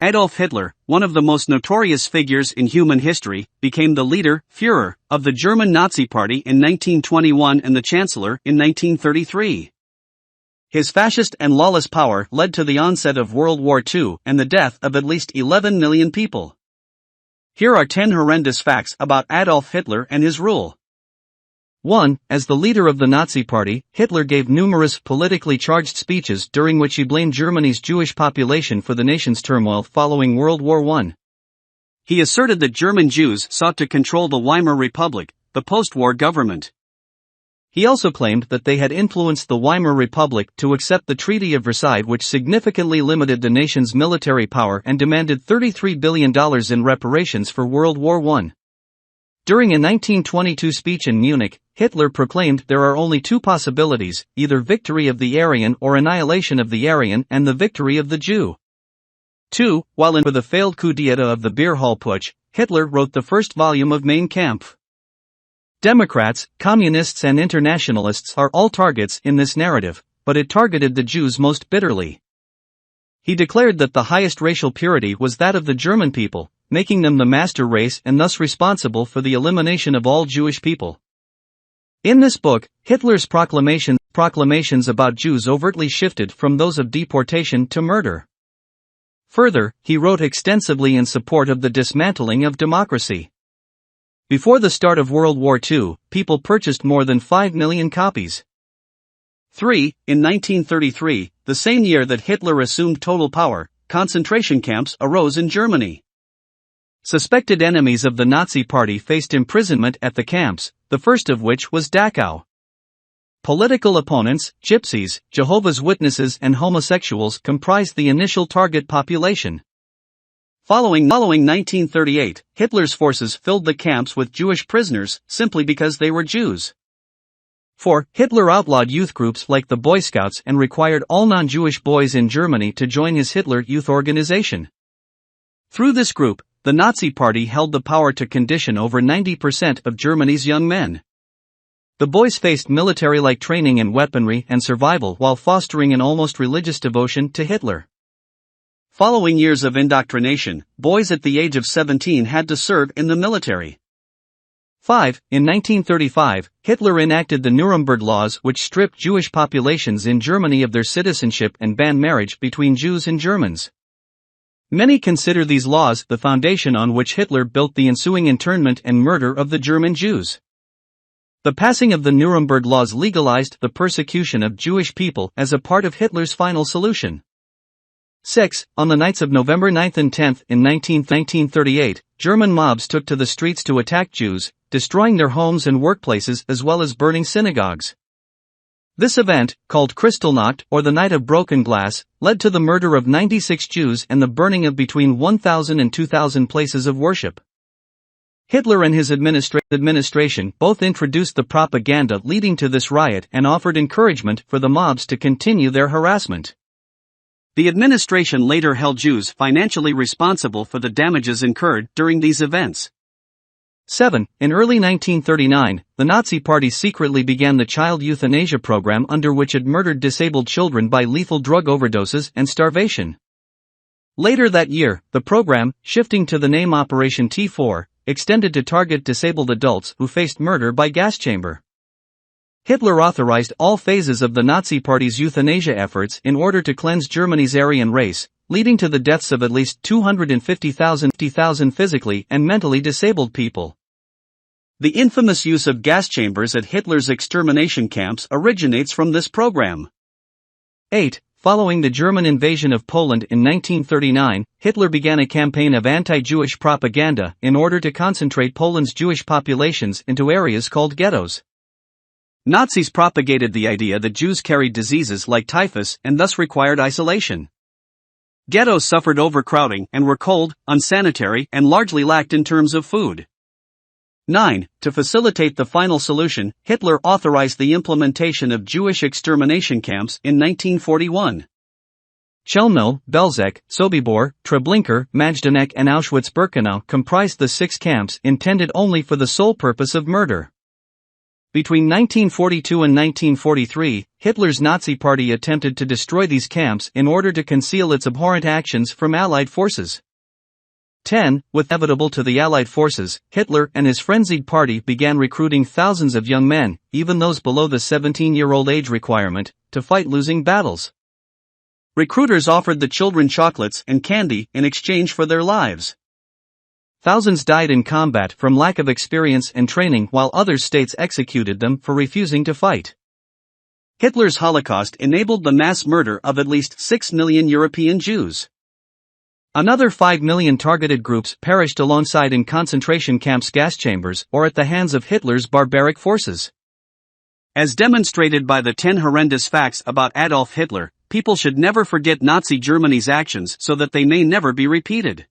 Adolf Hitler, one of the most notorious figures in human history, became the leader, Führer, of the German Nazi Party in 1921 and the Chancellor in 1933. His fascist and lawless power led to the onset of World War II and the death of at least 11 million people. Here are 10 horrendous facts about Adolf Hitler and his rule. 1. As the leader of the Nazi Party, Hitler gave numerous politically charged speeches during which he blamed Germany's Jewish population for the nation's turmoil following World War I. He asserted that German Jews sought to control the Weimar Republic, the post-war government. He also claimed that they had influenced the Weimar Republic to accept the Treaty of Versailles, which significantly limited the nation's military power and demanded $33 billion in reparations for World War I. During a 1922 speech in Munich, Hitler proclaimed there are only two possibilities, either victory of the Aryan or annihilation of the Aryan and the victory of the Jew. 2. While in for the failed coup d'état of the Beer Hall Putsch, Hitler wrote the first volume of Mein Kampf. Democrats, communists and internationalists are all targets in this narrative, but it targeted the Jews most bitterly. He declared that the highest racial purity was that of the German people, making them the master race and thus responsible for the elimination of all Jewish people. In this book, Hitler's proclamations about Jews overtly shifted from those of deportation to murder. Further, he wrote extensively in support of the dismantling of democracy. Before the start of World War II, people purchased more than 5 million copies. 3. In 1933, the same year that Hitler assumed total power, concentration camps arose in Germany. Suspected enemies of the Nazi Party faced imprisonment at the camps, the first of which was Dachau. Political opponents, gypsies, Jehovah's Witnesses and homosexuals comprised the initial target population. Following 1938, Hitler's forces filled the camps with Jewish prisoners simply because they were Jews. 4. Hitler outlawed youth groups like the Boy Scouts and required all non-Jewish boys in Germany to join his Hitler Youth Organization. Through this group, the Nazi Party held the power to condition over 90% of Germany's young men. The boys faced military-like training in weaponry and survival while fostering an almost religious devotion to Hitler. Following years of indoctrination, boys at the age of 17 had to serve in the military. 5. In 1935, Hitler enacted the Nuremberg Laws, which stripped Jewish populations in Germany of their citizenship and banned marriage between Jews and Germans. Many consider these laws the foundation on which Hitler built the ensuing internment and murder of the German Jews. The passing of the Nuremberg Laws legalized the persecution of Jewish people as a part of Hitler's final solution. 6. On the nights of November 9 and 10 in 1938, German mobs took to the streets to attack Jews, destroying their homes and workplaces as well as burning synagogues. This event, called Kristallnacht or the Night of Broken Glass, led to the murder of 96 Jews and the burning of between 1,000 and 2,000 places of worship. Hitler and his administration both introduced the propaganda leading to this riot and offered encouragement for the mobs to continue their harassment. The administration later held Jews financially responsible for the damages incurred during these events. 7. In early 1939, the Nazi Party secretly began the child euthanasia program, under which it murdered disabled children by lethal drug overdoses and starvation. Later that year, the program, shifting to the name Operation T4, extended to target disabled adults who faced murder by gas chamber. Hitler authorized all phases of the Nazi Party's euthanasia efforts in order to cleanse Germany's Aryan race, leading to the deaths of at least 250,000 physically and mentally disabled people. The infamous use of gas chambers at Hitler's extermination camps originates from this program. 8. Following the German invasion of Poland in 1939, Hitler began a campaign of anti-Jewish propaganda in order to concentrate Poland's Jewish populations into areas called ghettos. Nazis propagated the idea that Jews carried diseases like typhus and thus required isolation. Ghettos suffered overcrowding and were cold, unsanitary, and largely lacked in terms of food. 9. To facilitate the final solution, Hitler authorized the implementation of Jewish extermination camps in 1941. Chelmno, Belzec, Sobibor, Treblinka, Majdanek and Auschwitz-Birkenau comprised the 6 camps intended only for the sole purpose of murder. Between 1942 and 1943, Hitler's Nazi Party attempted to destroy these camps in order to conceal its abhorrent actions from Allied forces. With inevitable to the Allied forces, Hitler and his frenzied party began recruiting thousands of young men, even those below the 17-year-old age requirement, to fight losing battles. Recruiters offered the children chocolates and candy in exchange for their lives. Thousands died in combat from lack of experience and training, while other states executed them for refusing to fight. Hitler's Holocaust enabled the mass murder of at least 6 million European Jews. Another 5 million targeted groups perished alongside in concentration camps, gas chambers, or at the hands of Hitler's barbaric forces. As demonstrated by the 10 horrendous facts about Adolf Hitler, people should never forget Nazi Germany's actions so that they may never be repeated.